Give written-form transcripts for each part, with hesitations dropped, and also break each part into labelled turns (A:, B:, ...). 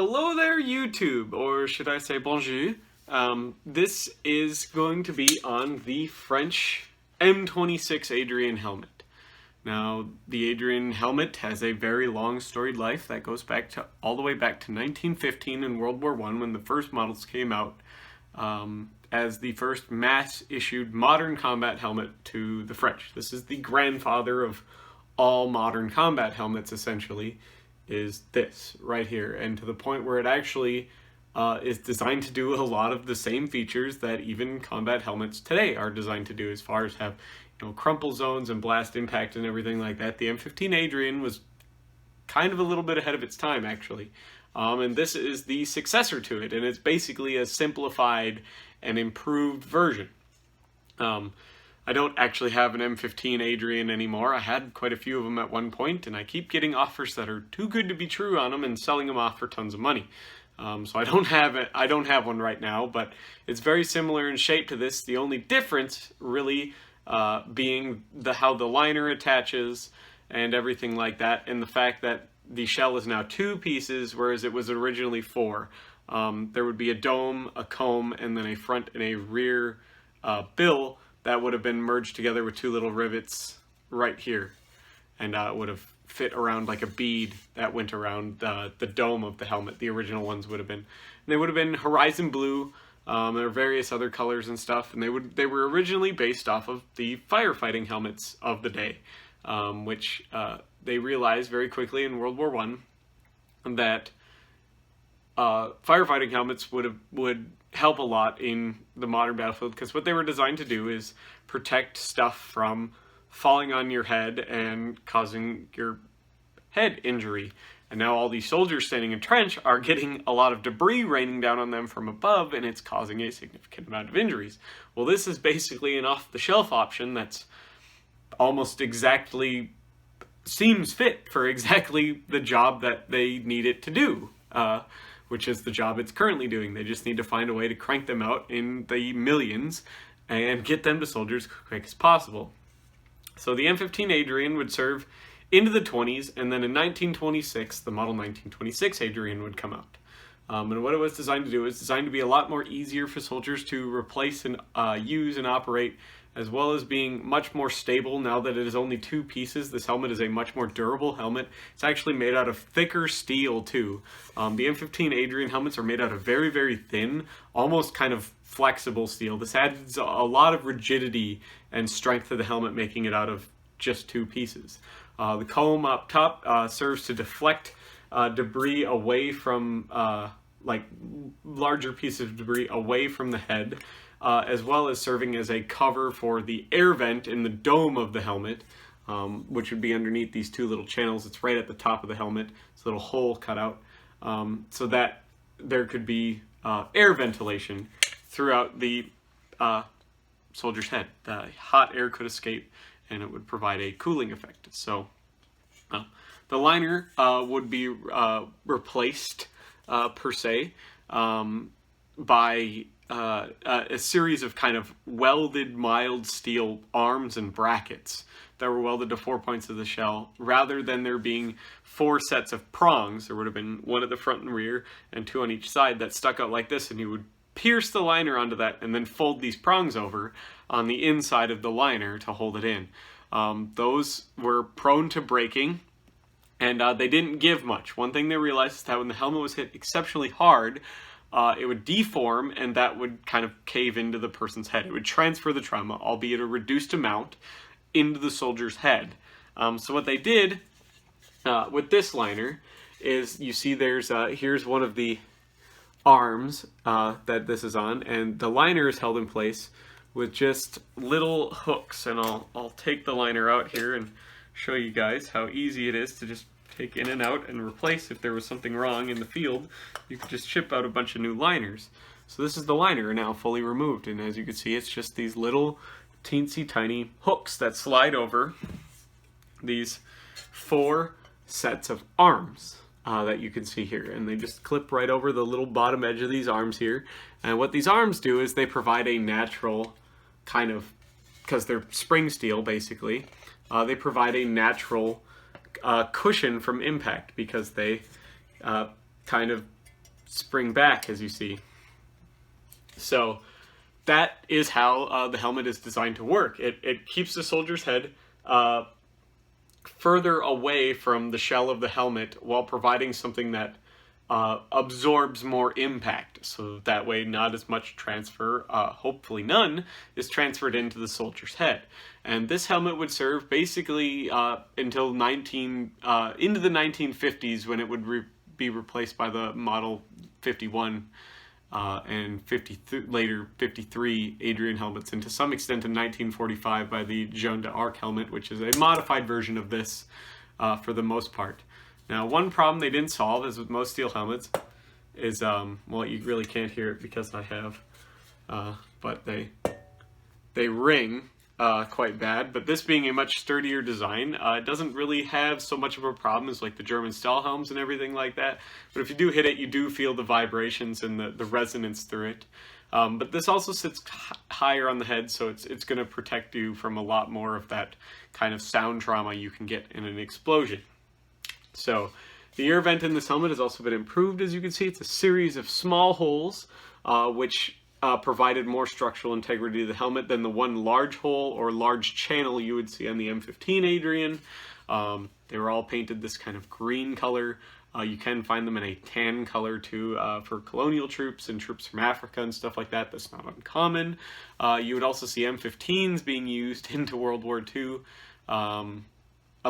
A: Hello there, YouTube, or should I say bonjour. This is going to be on the French M26 Adrian helmet. Now, the Adrian helmet has a very long storied life that goes back to all the way back to 1915 in World War I when the first models came out as the first mass-issued modern combat helmet to the French. This is the grandfather of all modern combat helmets, essentially, is this right here, and to the point where it actually is designed to do a lot of the same features that even combat helmets today are designed to do, as far as have, crumple zones and blast impact and everything like that. The M15 Adrian was kind of a little bit ahead of its time, actually, and this is the successor to it, and it's basically a simplified and improved version. I don't actually have an M15 Adrian anymore. I had quite a few of them at one point, and I keep getting offers that are too good to be true on them and selling them off for tons of money. So I don't have one right now, but it's very similar in shape to this. The only difference really being how the liner attaches and everything like that, and the fact that the shell is now 2 pieces, whereas it was originally 4. There would be a dome, a comb, and then a front and a rear bill that would have been merged together with 2 little rivets right here, and it would have fit around like a bead that went around the dome of the helmet. The original ones would have been. And they would have been horizon blue. There are various other colors and stuff, and they were originally based off of the firefighting helmets of the day, which they realized very quickly in World War I that firefighting helmets would help a lot in the modern battlefield, because what they were designed to do is protect stuff from falling on your head and causing your head injury. And now all these soldiers standing in trench are getting a lot of debris raining down on them from above, and it's causing a significant amount of injuries. Well, this is basically an off-the-shelf option that's almost exactly seems fit for exactly the job that they need it to do, which is the job it's currently doing. They just need to find a way to crank them out in the millions and get them to soldiers as quick as possible. So the M15 Adrian would serve into the 20s, and then in 1926, the model 1926 Adrian would come out. And what it was designed to do is designed to be a lot more easier for soldiers to replace and use and operate, as well as being much more stable. Now that it is only 2 pieces, this helmet is a much more durable helmet. It's actually made out of thicker steel too. The M15 Adrian helmets are made out of very, very thin, almost kind of flexible steel. This adds a lot of rigidity and strength to the helmet, making it out of just 2 pieces. The comb up top serves to deflect debris away from, like larger pieces of debris away from the head, as well as serving as a cover for the air vent in the dome of the helmet, which would be underneath these 2 little channels. It's right at the top of the helmet. It's a little hole cut out, so that there could be air ventilation throughout the soldier's head. The hot air could escape, and it would provide a cooling effect. So the liner would be replaced, per se, by a series of kind of welded mild steel arms and brackets that were welded to 4 points of the shell. Rather than there being 4 sets of prongs, there would have been 1 at the front and rear and 2 on each side that stuck out like this, and you would pierce the liner onto that and then fold these prongs over on the inside of the liner to hold it in. Those were prone to breaking, and they didn't give much. One thing they realized is that when the helmet was hit exceptionally hard, it would deform, and that would kind of cave into the person's head. It would transfer the trauma, albeit a reduced amount, into the soldier's head. So what they did with this liner is, you see there's here's one of the arms that this is on, and the liner is held in place with just little hooks. And I'll take the liner out here and show you guys how easy it is to just take in and out and replace. If there was something wrong in the field, you could just ship out a bunch of new liners. So this is the liner now fully removed, and as you can see, it's just these little teensy tiny hooks that slide over these 4 sets of arms that you can see here, and they just clip right over the little bottom edge of these arms here. And what these arms do is they provide a natural kind of, because they're spring steel basically, they provide a natural cushion from impact, because they kind of spring back, as you see. So that is how the helmet is designed to work. It keeps the soldier's head further away from the shell of the helmet while providing something that absorbs more impact. So that way not as much transfer, hopefully none, is transferred into the soldier's head. And this helmet would serve basically until into the 1950s, when it would be replaced by the Model 51 and later 53 Adrian helmets, and to some extent in 1945 by the Jeanne d'Arc helmet, which is a modified version of this for the most part. Now, one problem they didn't solve, as with most steel helmets, is, well, you really can't hear it because I have, but they ring quite bad. But this being a much sturdier design, it doesn't really have so much of a problem as like the German Stahlhelms and everything like that. But if you do hit it, you do feel the vibrations and the resonance through it. But this also sits higher on the head, so it's going to protect you from a lot more of that kind of sound trauma you can get in an explosion. So the air vent in this helmet has also been improved. As you can see, it's a series of small holes which provided more structural integrity to the helmet than the one large hole or large channel you would see on the M15 Adrian. They were all painted this kind of green color. You can find them in a tan color too for colonial troops and troops from Africa and stuff like that. That's not uncommon. You would also see M15s being used into World War II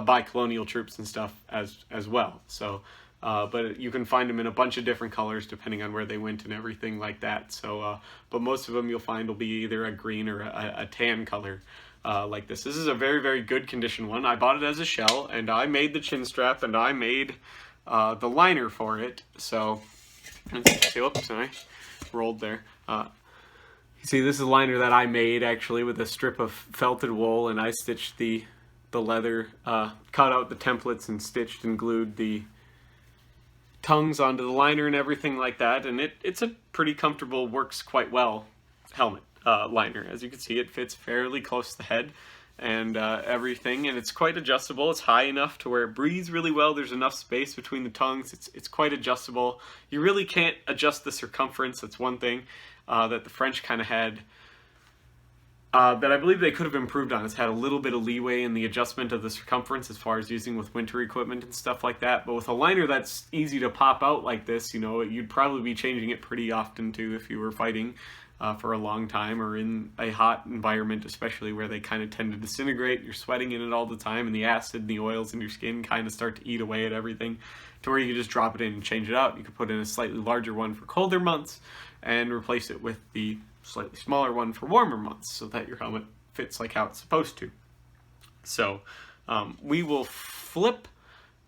A: by colonial troops and stuff as well. So, but you can find them in a bunch of different colors depending on where they went and everything like that. So, but most of them you'll find will be either a green or a tan color like this. This is a very, very good condition one. I bought it as a shell, and I made the chin strap, and I made the liner for it. So, oops, I rolled there. You see, this is a liner that I made actually with a strip of felted wool, and I stitched the leather, cut out the templates and stitched and glued the tongues onto the liner and everything like that. And it's a pretty comfortable, works quite well helmet liner. As you can see, it fits fairly close to the head and everything, and it's quite adjustable. It's high enough to where it breathes really well. There's enough space between the tongues. It's quite adjustable. You really can't adjust the circumference. That's one thing that the French kind of had that I believe they could have improved on. It's had a little bit of leeway in the adjustment of the circumference as far as using with winter equipment and stuff like that. But with a liner that's easy to pop out like this, you know, you'd probably be changing it pretty often too if you were fighting for a long time or in a hot environment, especially where they kind of tend to disintegrate. You're sweating in it all the time, and the acid and the oils in your skin kind of start to eat away at everything, to where you can just drop it in and change it out. You could put in a slightly larger one for colder months and replace it with the slightly smaller one for warmer months, so that your helmet fits like how it's supposed to. So we will flip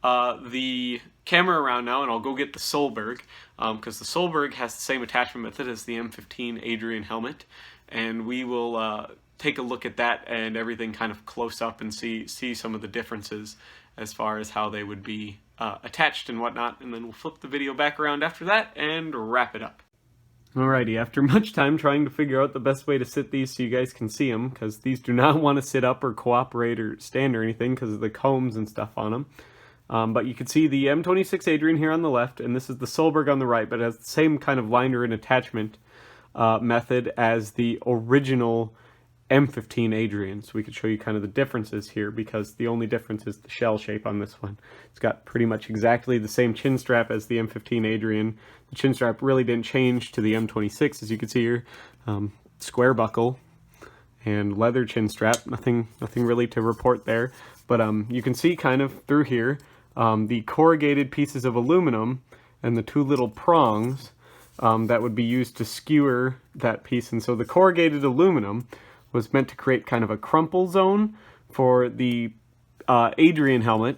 A: the camera around now, and I'll go get the Solberg, because the Solberg has the same attachment method as the M15 Adrian helmet, and we will take a look at that and everything kind of close up and see some of the differences as far as how they would be attached and whatnot, and then we'll flip the video back around after that and wrap it up. Alrighty, after much time trying to figure out the best way to sit these so you guys can see them, because these do not want to sit up or cooperate or stand or anything because of the combs and stuff on them. But you can see the M26 Adrian here on the left, and this is the Solberg on the right, but it has the same kind of liner and attachment method as the original M15 Adrian. So we could show you kind of the differences here, because the only difference is the shell shape on this one. It's got pretty much exactly the same chin strap as the M15 Adrian. The chin strap really didn't change to the M26, as you can see here. Square buckle and leather chin strap. Nothing really to report there. But you can see kind of through here the corrugated pieces of aluminum and the two little prongs that would be used to skewer that piece. And so the corrugated aluminum was meant to create kind of a crumple zone for the Adrian helmet,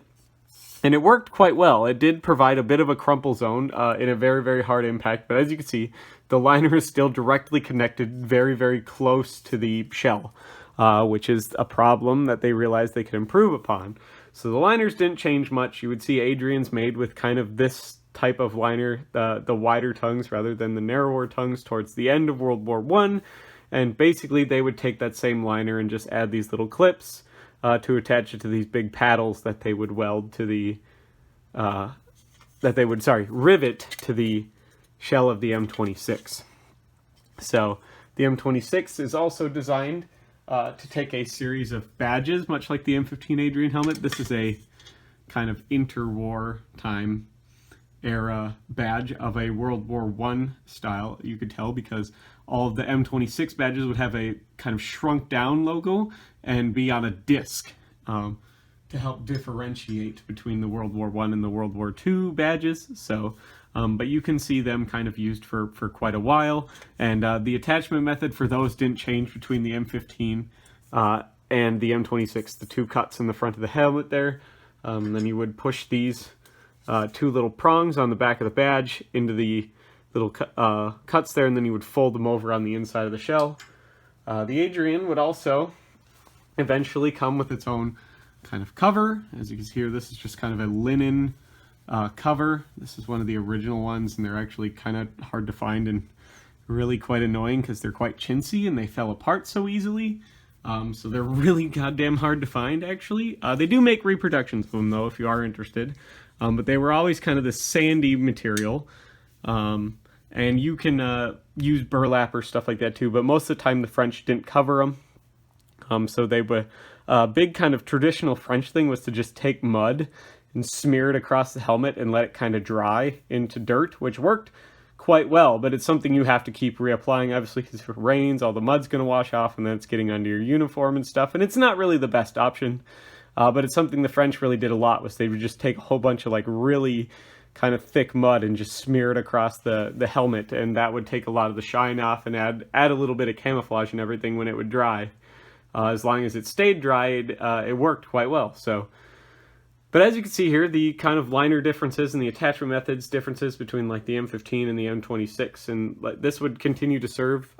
A: and it worked quite well. It did provide a bit of a crumple zone in a very, very hard impact, but as you can see, the liner is still directly connected very, very close to the shell, which is a problem that they realized they could improve upon. So the liners didn't change much. You would see Adrians made with kind of this type of liner, the wider tongues rather than the narrower tongues towards the end of World War I. And basically they would take that same liner and just add these little clips to attach it to these big paddles that they would weld to the, rivet to the shell of the M26. So the M26 is also designed to take a series of badges, much like the M15 Adrian helmet. This is a kind of interwar time era badge of a World War I style, you could tell, because all of the M26 badges would have a kind of shrunk down logo and be on a disc to help differentiate between the World War I and the World War II badges. So, but you can see them kind of used for quite a while, and the attachment method for those didn't change between the M15 and the M26. The two cuts in the front of the helmet there, then you would push these two little prongs on the back of the badge into the little cuts there, and then you would fold them over on the inside of the shell. The Adrian would also eventually come with its own kind of cover. As you can see here, this is just kind of a linen cover. This is one of the original ones, and they're actually kind of hard to find and really quite annoying because they're quite chintzy and they fell apart so easily. So they're really goddamn hard to find, actually. They do make reproductions of them, though, if you are interested. But they were always kind of this sandy material. And you can use burlap or stuff like that, too. But most of the time, the French didn't cover them. So they would... A big kind of traditional French thing was to just take mud and smear it across the helmet and let it kind of dry into dirt, which worked quite well, but it's something you have to keep reapplying, obviously, because if it rains, all the mud's going to wash off, and then it's getting under your uniform and stuff, and it's not really the best option, but it's something the French really did a lot, was they would just take a whole bunch of, like, really kind of thick mud and just smear it across the helmet, and that would take a lot of the shine off and add a little bit of camouflage and everything when it would dry. As long as it stayed dried, it worked quite well. So, but as you can see here, the kind of liner differences and the attachment methods differences between like the M15 and the M26, and this would continue to serve.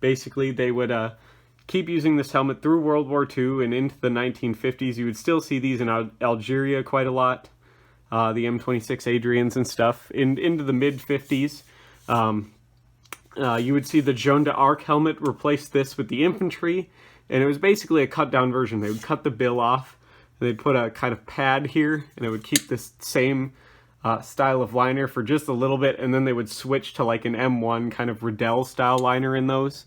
A: Basically, they would keep using this helmet through World War II and into the 1950s. You would still see these in Algeria quite a lot, the M26 Adrians and stuff. Into the mid-50s. You would see the Joan d'Arc helmet replace this with the infantry, and it was basically a cut-down version. They would cut the bill off, and they'd put a kind of pad here, and it would keep this same style of liner for just a little bit, and then they would switch to like an M1 kind of Riddell-style liner in those.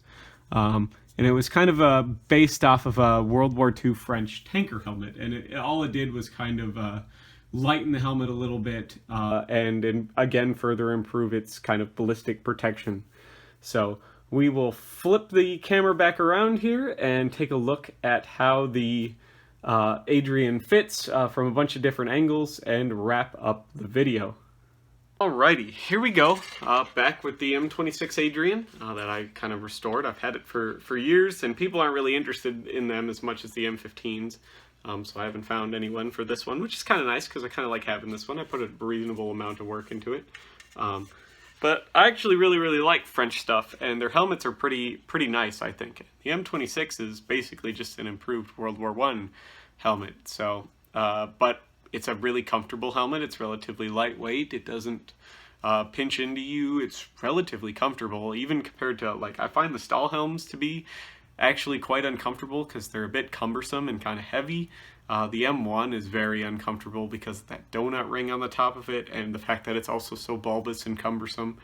A: And it was kind of based off of a World War II French tanker helmet, and all it did was kind of lighten the helmet a little bit, and again further improve its kind of ballistic protection. So we will flip the camera back around here and take a look at how the Adrian fits from a bunch of different angles and wrap up the video. Alrighty, here we go. Back with the M26 Adrian that I kind of restored. I've had it for years, and people aren't really interested in them as much as the M15s. So I haven't found anyone for this one, which is kind of nice because I kind of like having this one. I put a reasonable amount of work into it. But I actually really like French stuff, and their helmets are pretty nice, I think. The M26 is basically just an improved World War I helmet, so, but it's a really comfortable helmet. It's relatively lightweight. It doesn't pinch into you. It's relatively comfortable, even compared to, like, I find the Stahlhelms to be actually quite uncomfortable because they're a bit cumbersome and kind of heavy. The M1 is very uncomfortable because of that donut ring on the top of it and the fact that it's also so bulbous and cumbersome.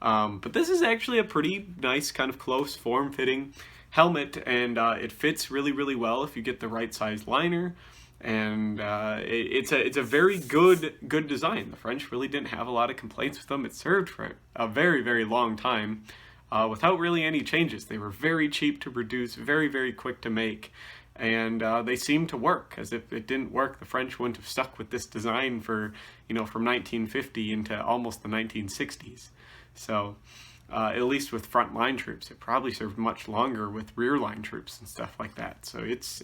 A: But this is actually a pretty nice kind of close form-fitting helmet, and it fits really well if you get the right size liner. And it's a very good design. The French really didn't have a lot of complaints with them. It served for a very long time without really any changes. They were very cheap to produce, very quick to make. And they seem to work. As if it didn't work, the French wouldn't have stuck with this design for, you know, from 1950 into almost the 1960s. So, at least with front line troops, it probably served much longer with rear line troops and stuff like that. So it's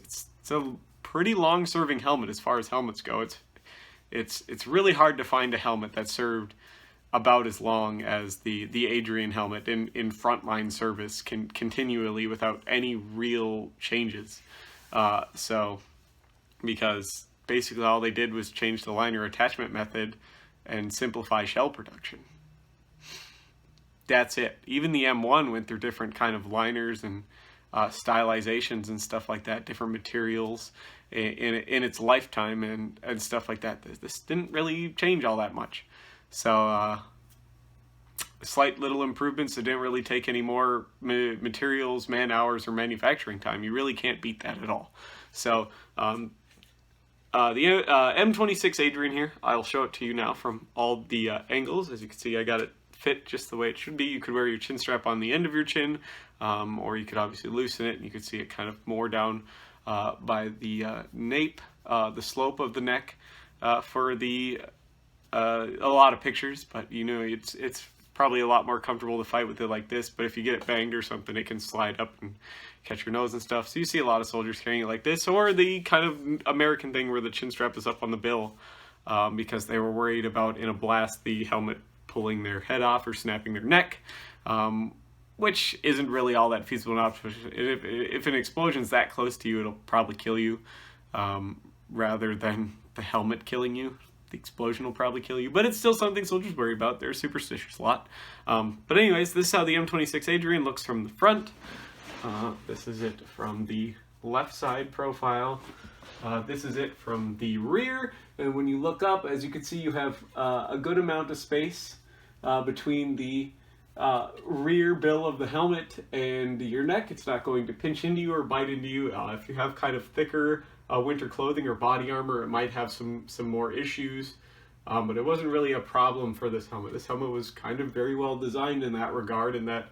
A: a pretty long serving helmet as far as helmets go. It's really hard to find a helmet that served about as long as the Adrian helmet in frontline service continually without any real changes. So, because basically all they did was change the liner attachment method and simplify shell production. That's it. Even the M1 went through different kind of liners and stylizations and stuff like that, different materials in its lifetime and stuff like that. This didn't really change all that much. So, slight little improvements that didn't really take any more materials, man hours, or manufacturing time. You really can't beat that at all. So the M26 Adrian here, I'll show it to you now from all the angles. As you can see, I got it fit just the way it should be. You could wear your chin strap on the end of your chin, or you could obviously loosen it, and you could see it kind of more down by the nape, the slope of the neck for the a lot of pictures. But you know, it's probably a lot more comfortable to fight with it like this, but if you get it banged or something, it can slide up and catch your nose and stuff. So you see a lot of soldiers carrying it like this, or the kind of American thing where the chin strap is up on the bill, because they were worried about, in a blast, the helmet pulling their head off or snapping their neck, which isn't really all that feasible enough. If an explosion's that close to you, it'll probably kill you, rather than the helmet killing you. The explosion will probably kill you, but it's still something soldiers worry about. They're superstitious a lot. But anyways, this is how the M26 Adrian looks from the front. This is it from the left side profile. This is it from the rear. And when you look up, as you can see, you have a good amount of space between the rear bill of the helmet and your neck. It's not going to pinch into you or bite into you. If you have kind of thicker winter clothing or body armor, it might have some more issues, but it wasn't really a problem for this helmet. This helmet was kind of very well designed in that regard, in that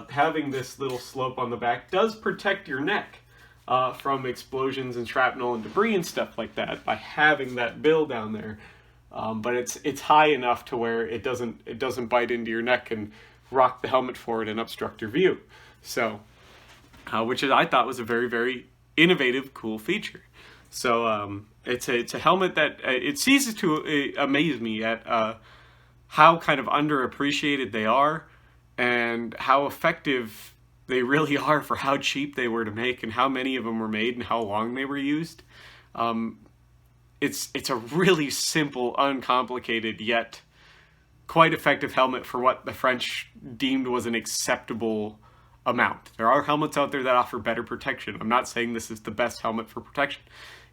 A: having this little slope on the back does protect your neck from explosions and shrapnel and debris and stuff like that by having that bill down there. But it's high enough to where it doesn't bite into your neck and rock the helmet forward and obstruct your view. So, which I thought was a very, very innovative, cool feature. So it's a helmet that it ceases to amaze me at how kind of underappreciated they are, and how effective they really are for how cheap they were to make, and how many of them were made, and how long they were used. It's a really simple, uncomplicated, yet quite effective helmet for what the French deemed was an acceptable amount. There are helmets out there that offer better protection. I'm not saying this is the best helmet for protection,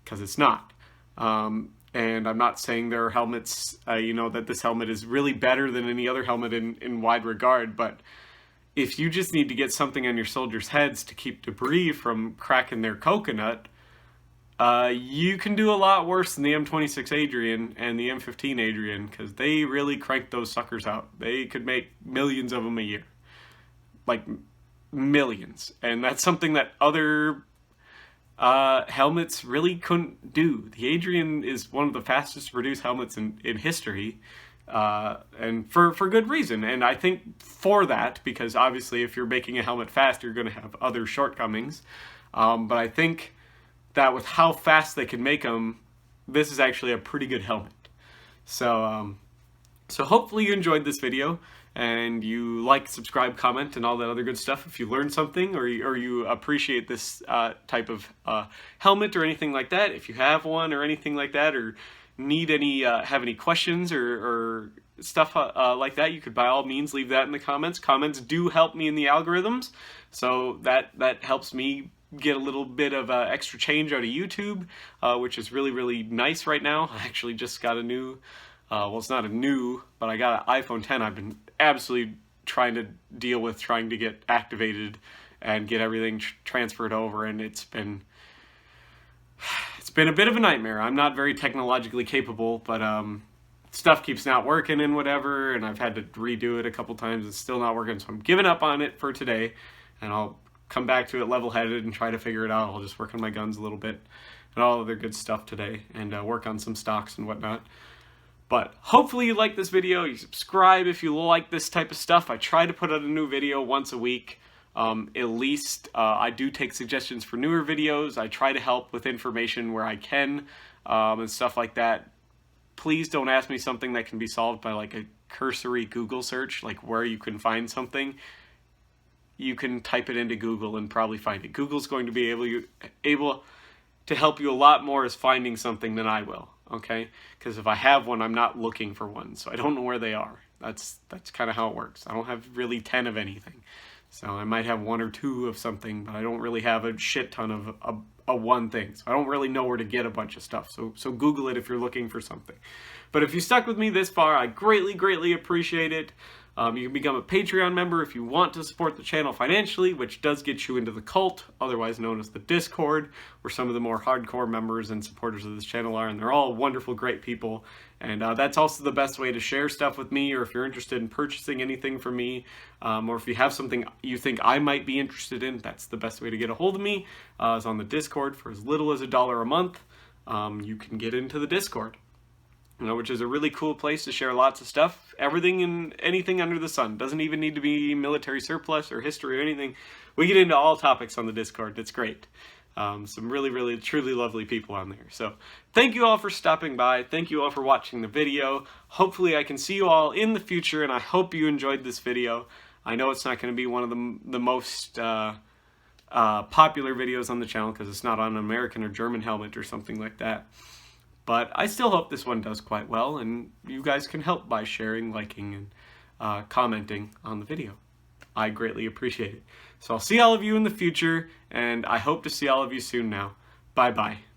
A: because it's not. And I'm not saying there are helmets, that this helmet is really better than any other helmet in wide regard, but if you just need to get something on your soldiers' heads to keep debris from cracking their coconut, you can do a lot worse than the M26 Adrian and the M15 Adrian, because they really crank those suckers out. They could make millions of them a year. Like, millions. And that's something that other helmets really couldn't do. The Adrian is one of the fastest to produce helmets in history, and for good reason. And I think for that, because obviously if you're making a helmet fast, you're going to have other shortcomings. But I think that with how fast they can make them, this is actually a pretty good helmet. So, so hopefully you enjoyed this video, and you like, subscribe, comment, and all that other good stuff if you learned something, or you appreciate this type of helmet or anything like that. If you have one or anything like that, or need any have any questions or stuff like that, you could by all means leave that in the comments. Comments do help me in the algorithms, so that helps me get a little bit of extra change out of YouTube, which is really, really nice right now. I actually just got a new, well, it's not a new, but I got an iPhone 10. I've been absolutely trying to deal with trying to get activated and get everything transferred over, and it's been a bit of a nightmare. I'm not very technologically capable, but stuff keeps not working and whatever, and I've had to redo it a couple times. It's still not working, so I'm giving up on it for today, and I'll come back to it level-headed and try to figure it out. I'll just work on my guns a little bit and all other good stuff today, and work on some stocks and whatnot. But hopefully you like this video. You subscribe if you like this type of stuff. I try to put out a new video once a week, at least. I do take suggestions for newer videos. I try to help with information where I can, and stuff like that. Please don't ask me something that can be solved by like a cursory Google search, like where you can find something. You can type it into Google and probably find it. Google's going to be able to help you a lot more as finding something than I will, okay? Because if I have one, I'm not looking for one, so I don't know where they are. That's kind of how it works. I don't have really 10 of anything. So I might have 1 or 2 of something, but I don't really have a shit ton of a one thing. So I don't really know where to get a bunch of stuff. So Google it if you're looking for something. But if you stuck with me this far, I greatly appreciate it. You can become a Patreon member if you want to support the channel financially, which does get you into the cult, otherwise known as the Discord, where some of the more hardcore members and supporters of this channel are, and they're all wonderful, great people. And that's also the best way to share stuff with me, or if you're interested in purchasing anything from me, or if you have something you think I might be interested in, that's the best way to get a hold of me, is on the Discord. For as little as $1 a month, you can get into the Discord. Which is a really cool place to share lots of stuff. Everything and anything under the sun. Doesn't even need to be military surplus or history or anything. We get into all topics on the Discord. It's great. Some really, truly lovely people on there. So thank you all for stopping by. Thank you all for watching the video. Hopefully I can see you all in the future, and I hope you enjoyed this video. I know it's not going to be one of the most popular videos on the channel because it's not on an American or German helmet or something like that. But I still hope this one does quite well, and you guys can help by sharing, liking, and commenting on the video. I greatly appreciate it. So I'll see all of you in the future, and I hope to see all of you soon now. Bye-bye.